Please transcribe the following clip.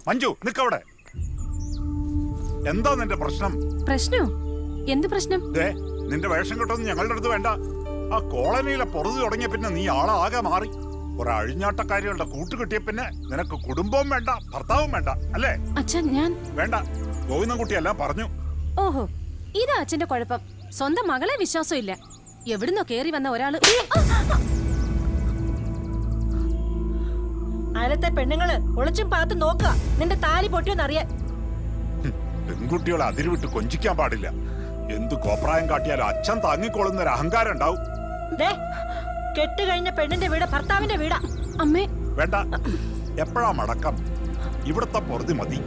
മഞ്ജു നിക്കവിടെ. എന്താ നിന്റെ പ്രശ്നം? പ്രശ്നോ? എന്ത് പ്രശ്നം? നിന്റെ വേഷം കെട്ടൊന്നും ഞങ്ങളുടെ അടുത്ത് വേണ്ട. ആ കോളനിയിലെ പൊറുതി തുടങ്ങിയ പിന്നെ നീ ആളാകെ മാറി. കുറെ അഴിഞ്ഞാട്ടക്കാരികളുടെ കൂട്ടുകിട്ടിയ പിന്നെ നിനക്ക് കുടുംബവും വേണ്ട, ഭർത്താവും വേണ്ട, അല്ലേ? അച്ഛൻ ഞാൻ വേണ്ട, ഗോവിന്ദൻകുട്ടിയെല്ലാം പറഞ്ഞു. ഓഹോ, ഇതാ അച്ഛന്റെ കുഴപ്പം. സ്വന്തം മകളെ വിശ്വാസമില്ല. എവിടുന്നോ കേറി വന്ന ഒരാള്. അയലത്തെ പെണ്ണുങ്ങള് ഒളിച്ചും പാത്ത് നോക്കുക നിന്റെ താലി പൊട്ടിയോന്നറിയാൻ. പെൺകുട്ടികളെ അതിരുവിട്ട് കൊഞ്ചിക്കാൻ പാടില്ല. എന്ത് കോപ്രായം കാട്ടിയാലും അച്ഛൻ താങ്ങിക്കൊള്ളുന്ന ഒരു അഹങ്കാരം ഉണ്ടാവും. കെട്ട് കഴിഞ്ഞ പെണ്ണിന്റെ വീട് ഭർത്താവിന്റെ വീടാ. അമ്മേ വേണ്ട, എപ്പോഴാ മടക്കം? ഇവിടത്തെ പൊറുതി മതി.